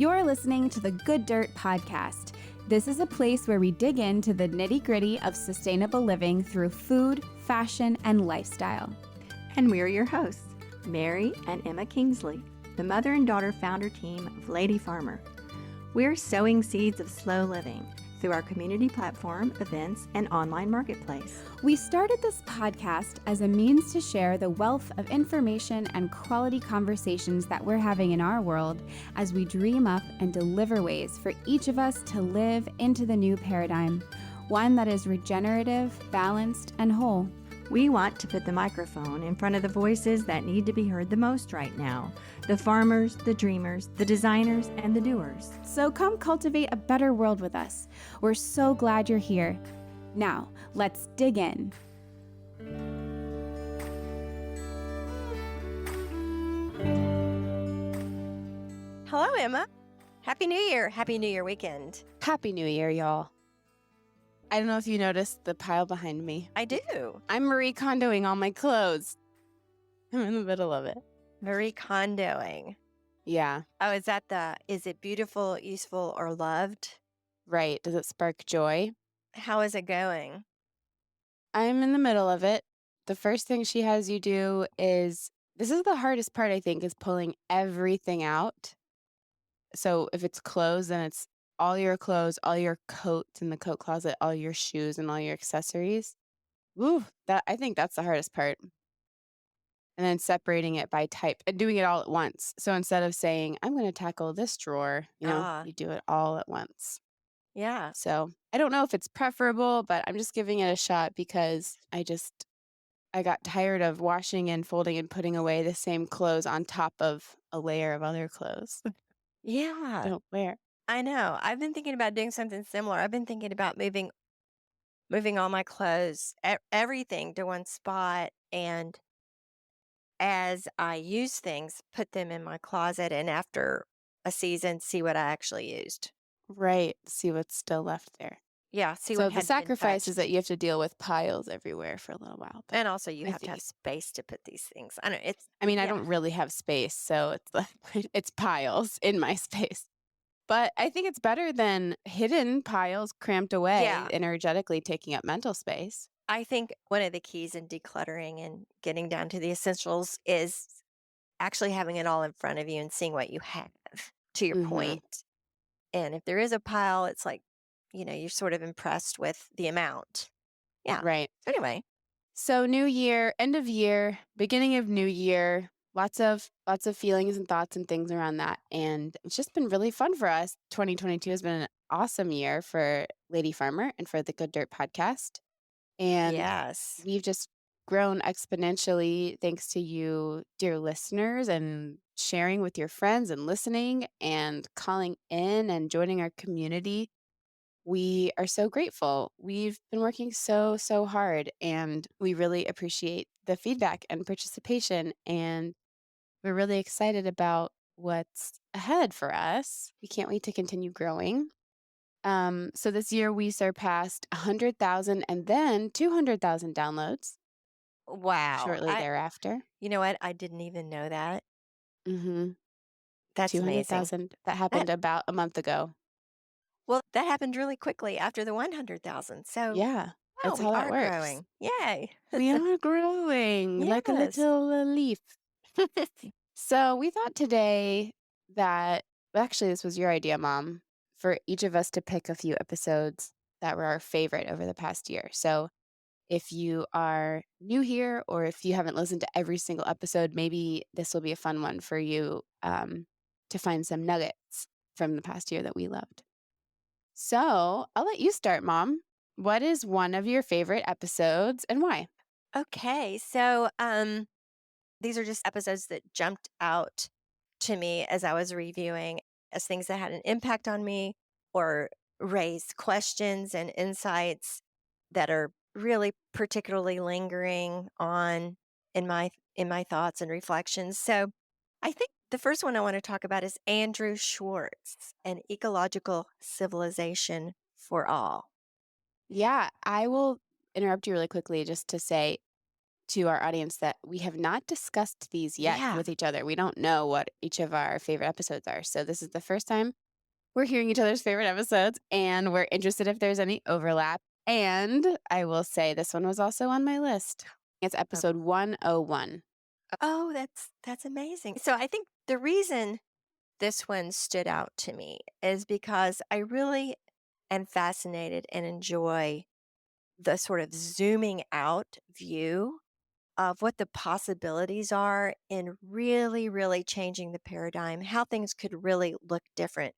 You're listening to the Good Dirt Podcast. This is a place where we dig into the nitty-gritty of sustainable living through food, fashion, and lifestyle. And we're your hosts, Mary and Emma Kingsley, the mother and daughter founder team of Lady Farmer. We're sowing seeds of slow living through our community platform, events, and online marketplace. We started this podcast as a means to share the wealth of information and quality conversations that we're having in our world as we dream up and deliver ways for each of us to live into the new paradigm, one that is regenerative, balanced, and whole. We want to put the microphone in front of the voices that need to be heard the most right now, the farmers, the dreamers, the designers, and the doers. So come cultivate a better world with us. We're so glad you're here. Now, let's dig in. Hello, Emma. Happy New Year. Happy New Year weekend. Happy New Year, y'all. I don't know if you noticed the pile behind me. I do. I'm Marie Kondoing all my clothes. I'm in the middle of it. Marie Kondoing. Yeah, Oh, is it beautiful, useful, or loved? right. Does it spark joy? How is it going? I'm in the middle of it. The first thing she has you do is, this is the hardest part, I think, is pulling everything out. So if it's clothes, then it's all your clothes, all your coats in the coat closet, all your shoes and all your accessories. Woo, I think that's the hardest part. And then separating it by type and doing it all at once. So instead of saying, I'm going to tackle this drawer, you do it all at once. Yeah. So I don't know if it's preferable, but I'm just giving it a shot because I got tired of washing and folding and putting away the same clothes on top of a layer of other clothes I Yeah. don't wear. I know. I've been thinking about doing something similar. I've been thinking about moving all my clothes, everything to one spot, and as I use things, put them in my closet, and after a season, see what I actually used. Right. See what's still left there. Yeah, see So what the had been sacrifice touched. is that you have to deal with piles everywhere for a little while. But And also, you I have to think have space to put these things. I know I yeah. don't really have space, so it's like it's piles in my space. But I think it's better than hidden piles cramped away, Yeah. energetically taking up mental space. I think one of the keys in decluttering and getting down to the essentials is actually having it all in front of you and seeing what you have, to your Mm-hmm. point. And if there is a pile, it's like, you're sort of impressed with the amount. Yeah. Right. So anyway, So new year, end of year, beginning of new year, lots of feelings and thoughts and things around that. And it's just been really fun for us. 2022 has been an awesome year for Lady Farmer and for the Good Dirt podcast. And yes. we've just grown exponentially thanks to you, dear listeners, and sharing with your friends and listening and calling in and joining our community. We are so grateful. We've been working so, so hard, and we really appreciate the feedback and participation. And we're really excited about what's ahead for us. We can't wait to continue growing. So this year we surpassed 100,000 and then 200,000 downloads Wow. shortly thereafter. You know what? I didn't even know that. Mm-hmm. That's amazing. 200,000. That happened about a month ago. Well, that happened really quickly after the 100,000. So, Yeah, that's we how that are works. growing. Yay. We are growing like a Yes. little leaf. So we thought today that, well, actually, this was your idea, Mom, for each of us to pick a few episodes that were our favorite over the past year. So if you are new here or if you haven't listened to every single episode, maybe this will be a fun one for you to find some nuggets from the past year that we loved. So I'll let you start, Mom. What is one of your favorite episodes and why? Okay. So, these are just episodes that jumped out to me as I was reviewing as things that had an impact on me or raised questions and insights that are really particularly lingering on in my thoughts and reflections. So I think the first one I want to talk about is Andrew Schwartz, An Ecological Civilization for All. Yeah, I will interrupt you really quickly just to say to our audience that we have not discussed these yet Yeah. with each other. We don't know what each of our favorite episodes are. So this is the first time we're hearing each other's favorite episodes, and we're interested if there's any overlap. And I will say this one was also on my list. It's Oh, episode 101. oh, that's amazing. So I think the reason this one stood out to me is because I really am fascinated and enjoy the sort of zooming out view of what the possibilities are in really, really changing the paradigm, how things could really look different.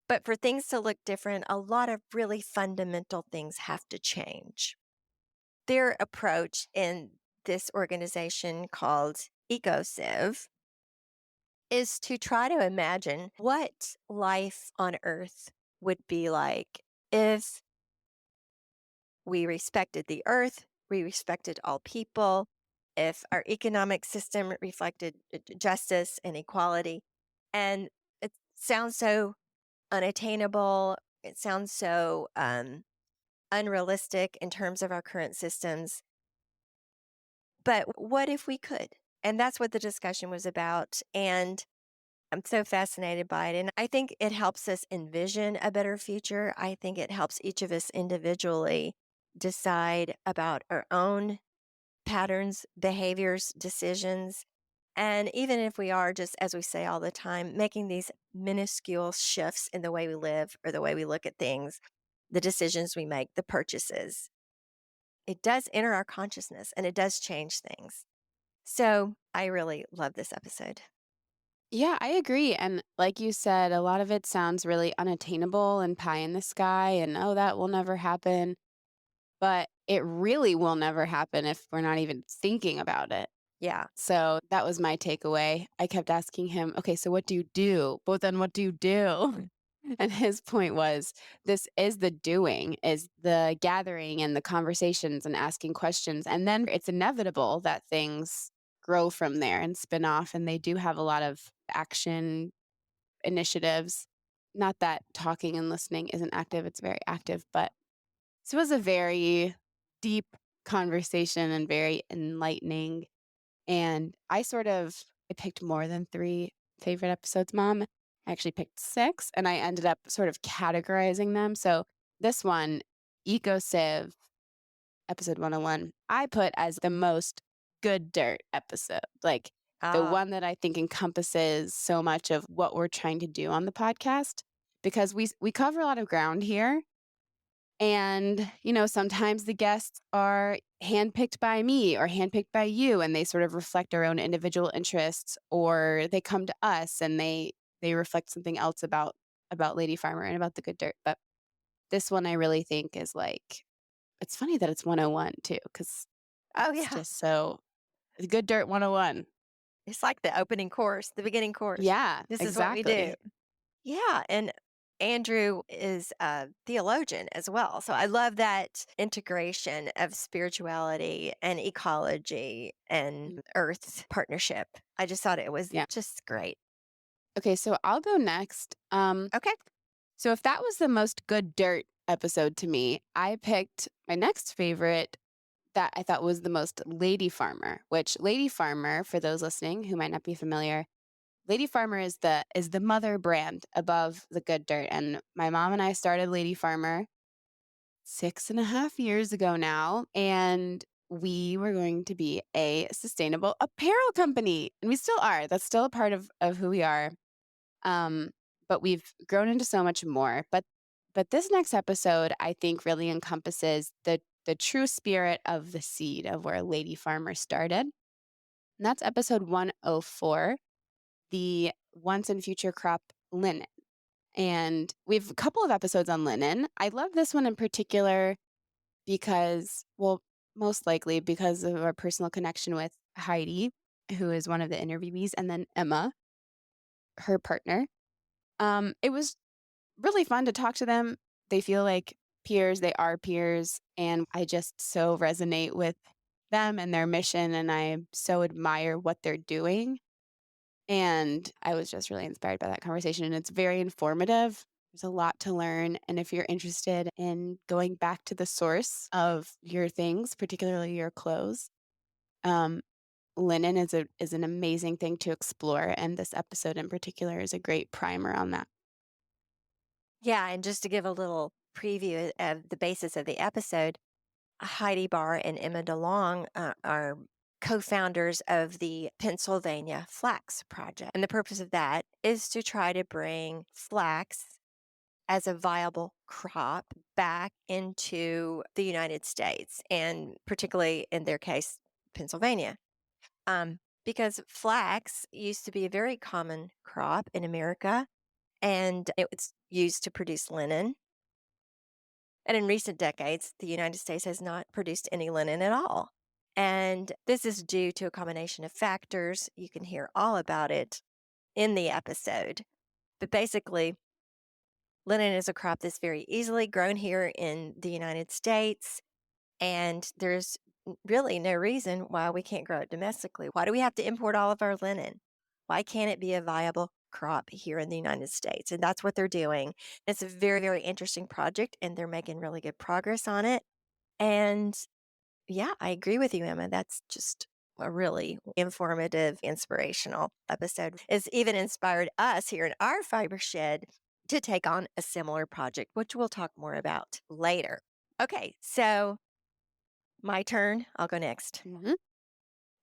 But for things to look different, a lot of really fundamental things have to change. Their approach in this organization called EcoCiv is to try to imagine what life on Earth would be like if we respected the Earth, we respected all people, if our economic system reflected justice and equality. And it sounds so unattainable. It sounds so unrealistic in terms of our current systems. But what if we could? And that's what the discussion was about. And I'm so fascinated by it. And I think it helps us envision a better future. I think it helps each of us individually decide about our own patterns, behaviors, decisions. And even if we are just, as we say all the time, making these minuscule shifts in the way we live or the way we look at things, the decisions we make, the purchases, it does enter our consciousness and it does change things. So I really love this episode. Yeah, I agree. And like you said, a lot of it sounds really unattainable and pie in the sky, and oh, that will never happen. But it really will never happen if we're not even thinking about it. Yeah. So that was my takeaway. I kept asking him, okay, so what do you do? But then what do you do? And his point was this is the doing, is the gathering and the conversations and asking questions. And then it's inevitable that things grow from there and spin off. And they do have a lot of action initiatives. Not that talking and listening isn't active, it's very active, but this was a very deep conversation and very enlightening. And I picked more than 3 favorite episodes, Mom. I actually picked 6, and I ended up sort of categorizing them. So this one, EcoCiv, episode 101, I put as the most good dirt episode. Like, the Ah, one that I think encompasses so much of what we're trying to do on the podcast, because we cover a lot of ground here, and, sometimes the guests are handpicked by me or handpicked by you, and they sort of reflect our own individual interests, or they come to us and they reflect something else about Lady Farmer and about the good dirt. But this one I really think is like, it's funny that it's 101 too, because oh, it's yeah. just so good dirt 101. It's like the opening course, the beginning course. Yeah, This is what we do. exactly. Yeah. And Andrew is a theologian as well. So I love that integration of spirituality and ecology and Mm, earth partnership. I just thought it was yeah. just great. Okay, so I'll go next. Okay. So if that was the most good dirt episode to me, I picked my next favorite that I thought was the most Lady Farmer, which Lady Farmer, for those listening who might not be familiar, Lady Farmer is the mother brand above the good dirt. And my mom and I started Lady Farmer 6.5 years ago now. And we were going to be a sustainable apparel company. And we still are. That's still a part of who we are. Um, but we've grown into so much more. But this next episode, I think, really encompasses the true spirit of the seed of where Lady Farmer started. And that's episode 104, the once and future crop linen. And we have a couple of episodes on linen. I love this one in particular because, well, most likely because of our personal connection with Heidi, who is one of the interviewees, and then Emma, her partner. It was really fun to talk to them. They feel like peers, they are peers, and I just so resonate with them and their mission, and I so admire what they're doing. And I was just really inspired by that conversation, and it's very informative. There's a lot to learn, and if you're interested in going back to the source of your things, particularly your clothes, Um, Linen is an amazing thing to explore, and this episode in particular is a great primer on that. Yeah, and just to give a little preview of the basis of the episode, Heidi Barr and Emma DeLong are co-founders of the Pennsylvania Flax Project. And the purpose of that is to try to bring flax as a viable crop back into the United States, and particularly in their case, Pennsylvania. Because flax used to be a very common crop in America, and it was used to produce linen. And in recent decades, the United States has not produced any linen at all. And this is due to a combination of factors. You can hear all about it in the episode. But basically, linen is a crop that's very easily grown here in the United States. And there's really no reason why we can't grow it domestically. Why do we have to import all of our linen? Why can't it be a viable crop here in the United States? And that's what they're doing. It's a very, very interesting project, and they're making really good progress on it. And yeah, I agree with you, Emma. That's just a really informative, inspirational episode. It's even inspired us here in our fiber shed to take on a similar project, which we'll talk more about later. Okay, so my turn. I'll go next. Mhm.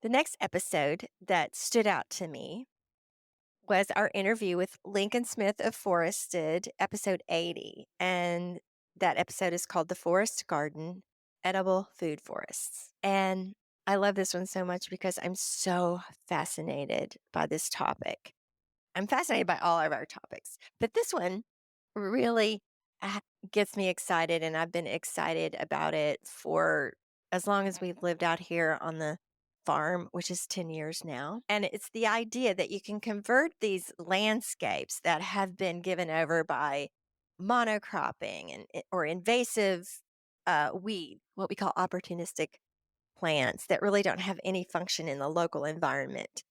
The next episode that stood out to me was our interview with Lincoln Smith of Forested, episode 80. And that episode is called The Forest Garden Edible Food Forests. And I love this one so much because I'm so fascinated by this topic. I'm fascinated by all of our topics, but this one really uh, gets me excited, and I've been excited about it for as long as we've lived out here on the farm, which is 10 years now. And it's the idea that you can convert these landscapes that have been given over by monocropping or invasive weed, what we call opportunistic plants that really don't have any function in the local environment.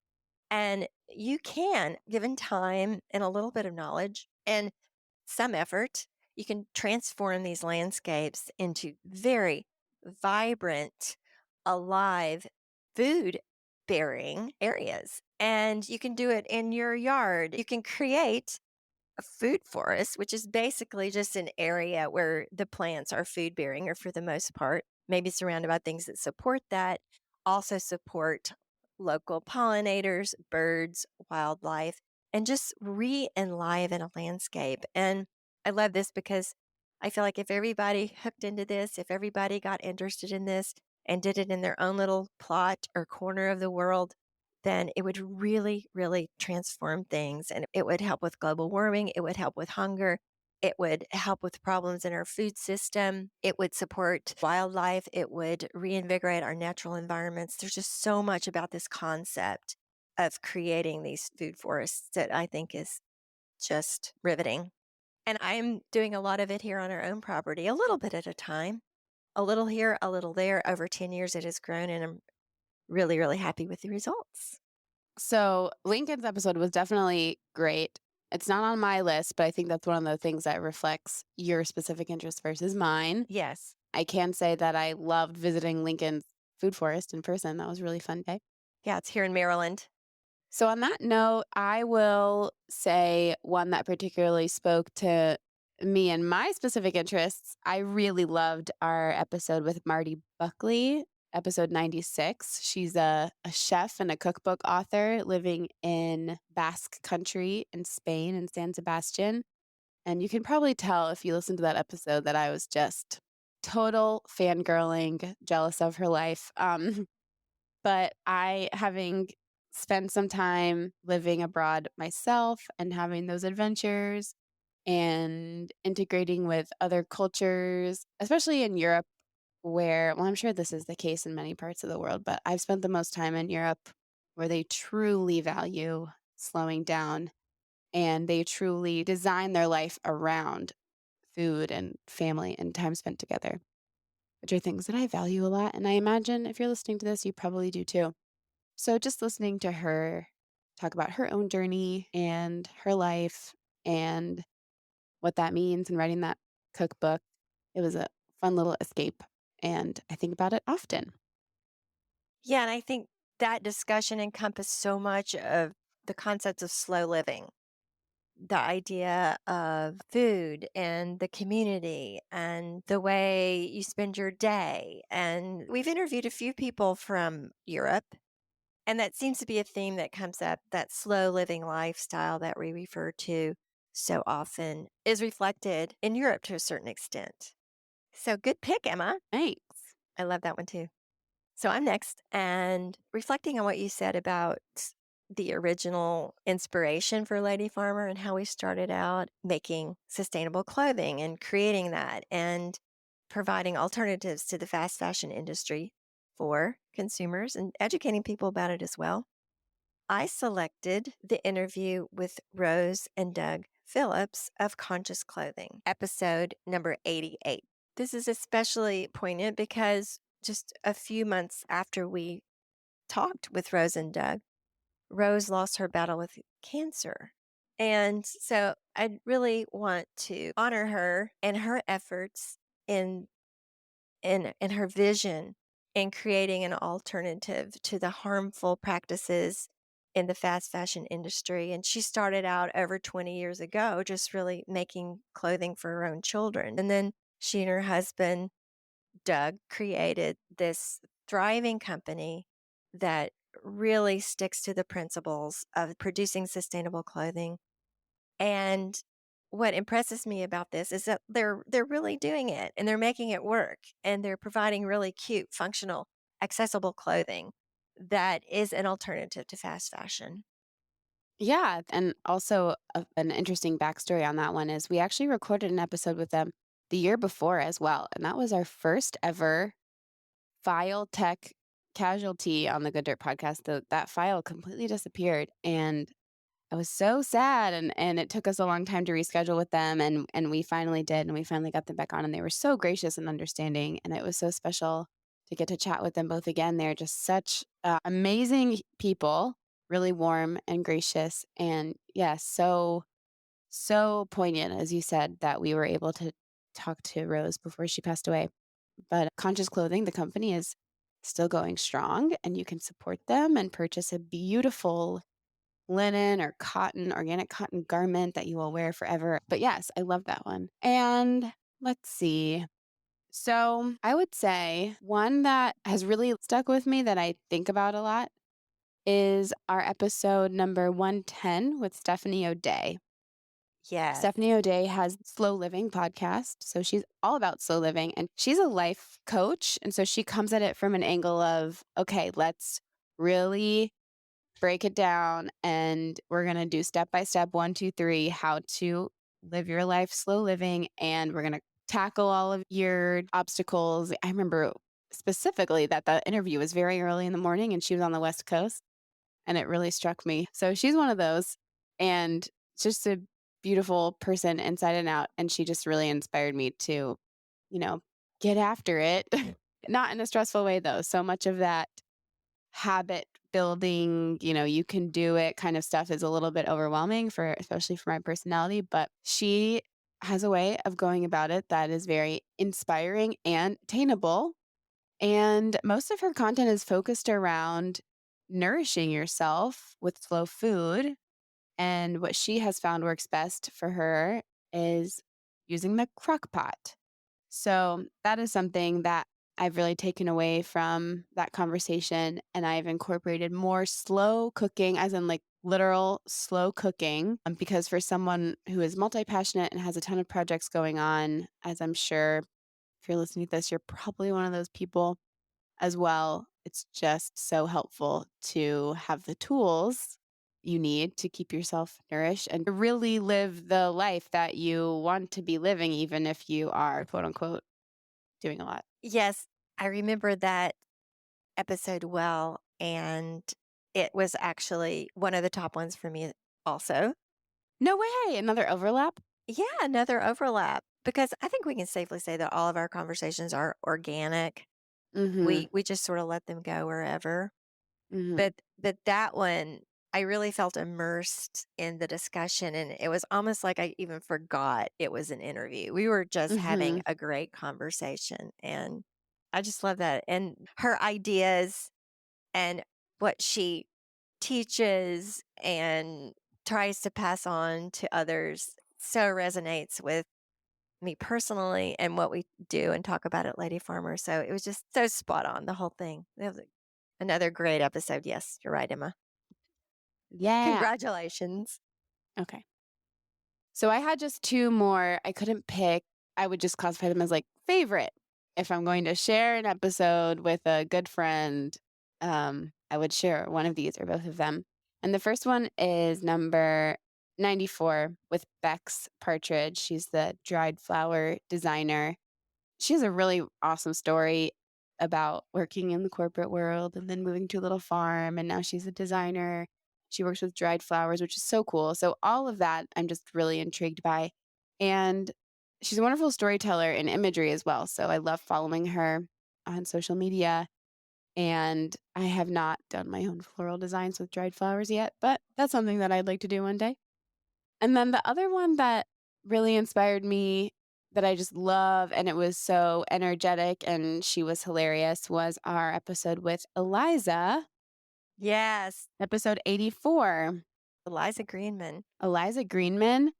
And you can, given time and a little bit of knowledge and some effort, you can transform these landscapes into very vibrant, alive, food bearing areas. And you can do it in your yard. You can create a food forest, which is basically just an area where the plants are food bearing, or for the most part, maybe surrounded by things that support that, also support local pollinators, birds, wildlife, and just re enliven a landscape. And I love this because I feel like if everybody hooked into this, if everybody got interested in this and did it in their own little plot or corner of the world, then it would really, really transform things, and it would help with global warming. It would help with hunger. It would help with problems in our food system. It would support wildlife. It would reinvigorate our natural environments. There's just so much about this concept of creating these food forests that I think is just riveting. And I'm doing a lot of it here on our own property, a little bit at a time, a little here, a little there. Over 10 years, it has grown, and I'm really, really happy with the results. So Lincoln's episode was definitely great. It's not on my list, but I think that's one of the things that reflects your specific interest versus mine. Yes. I can say that I loved visiting Lincoln's food forest in person. That was a really fun day. Yeah, it's here in Maryland. So, on that note, I will say one that particularly spoke to me and my specific interests. I really loved our episode with Marty Buckley, episode 96. She's a chef and a cookbook author living in Basque country in Spain, in San Sebastian. And you can probably tell if you listen to that episode that I was just total fangirling, jealous of her life. But I, having spent some time living abroad myself and having those adventures and integrating with other cultures, especially in Europe, where, well, I'm sure this is the case in many parts of the world, but I've spent the most time in Europe where they truly value slowing down and they truly design their life around food and family and time spent together, which are things that I value a lot. And I imagine if you're listening to this, you probably do too. So just listening to her talk about her own journey and her life and what that means and writing that cookbook, it was a fun little escape. And I think about it often. Yeah, and I think that discussion encompassed so much of the concepts of slow living, the idea of food and the community and the way you spend your day. And we've interviewed a few people from Europe, and that seems to be a theme that comes up. That slow living lifestyle that we refer to so often is reflected in Europe to a certain extent. So good pick, Emma. Thanks. I love that one too. So I'm next. And reflecting on what you said about the original inspiration for Lady Farmer and how we started out making sustainable clothing and creating that and providing alternatives to the fast fashion industry for consumers and educating people about it as well. I selected the interview with Rose and Doug Phillips of Conscious Clothing, episode number 88. This is especially poignant because just a few months after we talked with Rose and Doug, Rose lost her battle with cancer. And so I really want to honor her and her efforts in in her vision in creating an alternative to the harmful practices in the fast fashion industry. And she started out over 20 years ago, just really making clothing for her own children. And then she and her husband, Doug, created this thriving company that really sticks to the principles of producing sustainable clothing. And what impresses me about this is that they're really doing it and they're making it work and they're providing really cute, functional, accessible clothing that is an alternative to fast fashion. Yeah, and also an interesting backstory on that one is we actually recorded an episode with them the year before as well, and that was our first ever file tech casualty on the Good Dirt podcast. That file completely disappeared, and I was so sad, and it took us a long time to reschedule with them, and we finally did, and we finally got them back on, and they were so gracious and understanding, and it was so special to get to chat with them both again. They're just such amazing people, really warm and gracious, and yeah, so poignant, as you said, that we were able to talk to Rose before she passed away. But Conscious Clothing, the company, is still going strong, and you can support them and purchase a beautiful linen or cotton, organic cotton garment that you will wear forever. But yes, I love that one. And let's see. So I would say one that has really stuck with me that I think about a lot is our episode number 110 with Stephanie O'Day. Yes. Stephanie O'Day has Slow Living podcast. So she's all about slow living and she's a life coach. And so she comes at it from an angle of, okay, let's really break it down and we're going to do step by step, 1, 2, 3, how to live your life slow living. And we're going to tackle all of your obstacles. I remember specifically that the interview was very early in the morning and she was on the West Coast and it really struck me. So she's one of those and just a beautiful person inside and out. And she just really inspired me to, you know, get after it. Not in a stressful way though. So much of that habit building, you can do it kind of stuff is a little bit overwhelming for especially for my personality, but she has a way of going about it that is very inspiring and attainable. And most of her content is focused around nourishing yourself with slow food. And what she has found works best for her is using the crock pot. So that is something that I've really taken away from that conversation. And I've incorporated more slow cooking, as in like literal slow cooking, because for someone who is multi passionate and has a ton of projects going on, as I'm sure if you're listening to this, you're probably one of those people as well. It's just so helpful to have the tools you need to keep yourself nourished and to really live the life that you want to be living, even if you are quote unquote doing a lot. Yes, I remember that episode well. And it was actually one of the top ones for me also. No way. Another overlap? Yeah, another overlap because I think we can safely say that all of our conversations are organic. Mm-hmm. We just sort of let them go wherever. Mm-hmm. But that one, I really felt immersed in the discussion, and it was almost like I even forgot it was an interview. We were just Mm-hmm. having a great conversation, and I just love that. And her ideas and what she teaches and tries to pass on to others so resonates with me personally and what we do and talk about at Lady Farmer. So it was just so spot on, the whole thing. It was another great episode. Yes, you're right, Emma. Yeah. Congratulations. Okay. So I had just two more. I couldn't pick. I would just classify them as like favorite. If I'm going to share an episode with a good friend, I would share one of these or both of them. And the first one is number 94 with Bex Partridge. She's the dried flower designer. She has a really awesome story about working in the corporate world and then moving to a little farm. And now she's a designer. She works with dried flowers, which is so cool. So, all of that I'm just really intrigued by. And she's a wonderful storyteller in imagery as well. So, I love following her on social media. And I have not done my own floral designs with dried flowers yet, but that's something that I'd like to do one day. And then the other one that really inspired me that I just love and it was so energetic and she was hilarious was our episode with Eliza, Yes, episode 84. Eliza Greenman. Eliza Greenman,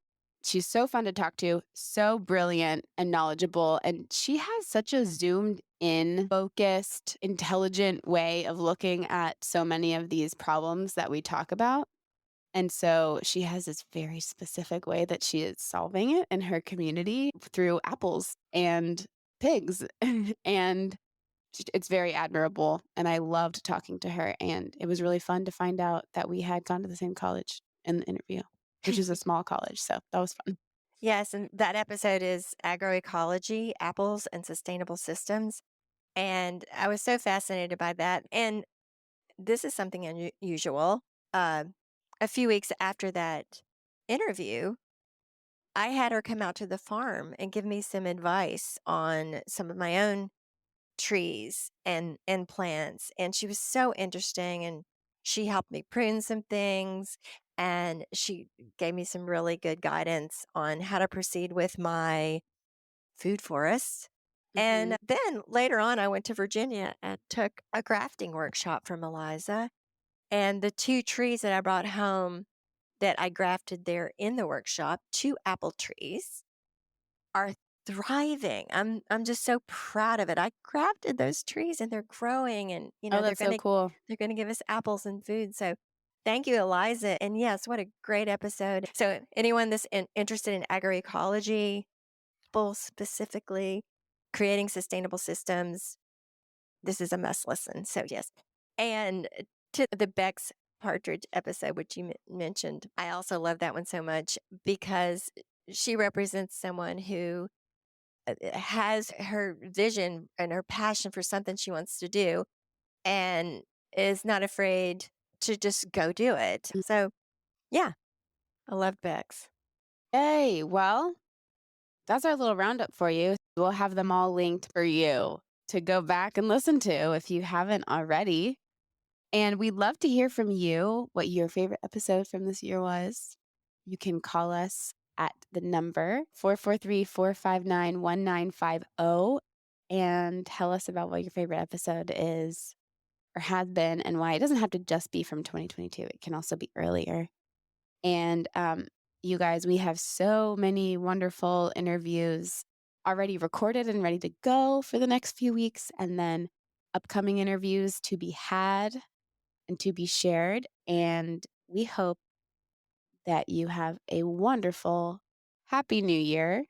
she's so fun to talk to, so brilliant and knowledgeable. And she has such a zoomed in, focused, intelligent way of looking at so many of these problems that we talk about. And so she has this very specific way that she is solving it in her community through apples and pigs. And it's very admirable. And I loved talking to her. And it was really fun to find out that we had gone to the same college in the interview, which is a small college. So that was fun. Yes, and that episode is agroecology, apples, and sustainable systems. And I was so fascinated by that. And this is something unusual. A few weeks after that interview, I had her come out to the farm and give me some advice on some of my own trees and plants. And she was so interesting, and she helped me prune some things, and she gave me some really good guidance on how to proceed with my food forests. And then later on, I went to Virginia and took a grafting workshop from Eliza. And the two trees that I brought home that I grafted there in the workshop, two apple trees, are thriving. I'm just so proud of it. I grafted those trees and they're growing, and Oh, that's so cool. they're gonna give us apples and food. So thank you, Eliza. And yes, what a great episode. So anyone that's interested in agroecology, specifically creating sustainable systems, this is a must listen. So yes. And to the Bex Partridge episode, which you mentioned, I also love that one so much because she represents someone who has her vision and her passion for something she wants to do and is not afraid to just go do it. So, yeah, I love Bex. Yay. Well, that's our little roundup for you. We'll have them all linked for you to go back and listen to if you haven't already. And we'd love to hear from you what your favorite episode from this year was. You can call us at the number 443-459-1950 and tell us about what your favorite episode is or has been and why. It doesn't have to just be from 2022. It can also be earlier. And you guys, we have so many wonderful interviews already recorded and ready to go for the next few weeks, and then upcoming interviews to be had and to be shared. And we hope that you have a wonderful, happy new year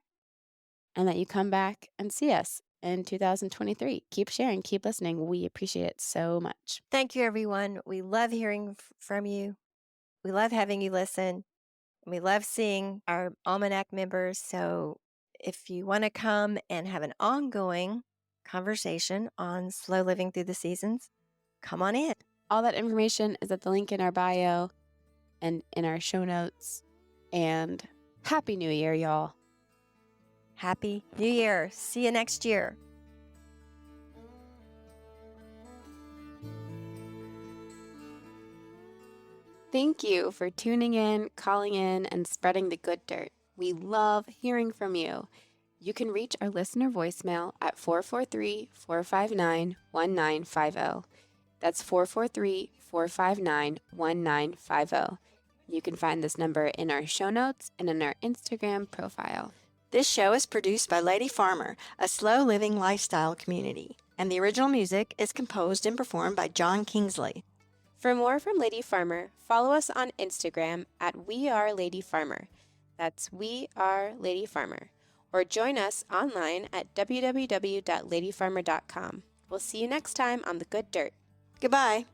and that you come back and see us in 2023. Keep sharing, keep listening. We appreciate it so much. Thank you, everyone. We love hearing from you. We love having you listen. And we love seeing our Almanac members. So if you want to come and have an ongoing conversation on slow living through the seasons, come on in. All that information is at the link in our bio and in our show notes. And Happy New Year, y'all. Happy New Year. See you next year. Thank you for tuning in, calling in, and spreading the good dirt. We love hearing from you. You can reach our listener voicemail at 443-459-1950. That's 443-459-1950. You can find this number in our show notes and in our Instagram profile. This show is produced by Lady Farmer, a slow living lifestyle community, and the original music is composed and performed by John Kingsley. For more from Lady Farmer, follow us on Instagram at WeAreLadyFarmer. That's We Are Lady Farmer. Or join us online at www.ladyfarmer.com. We'll see you next time on The Good Dirt. Goodbye.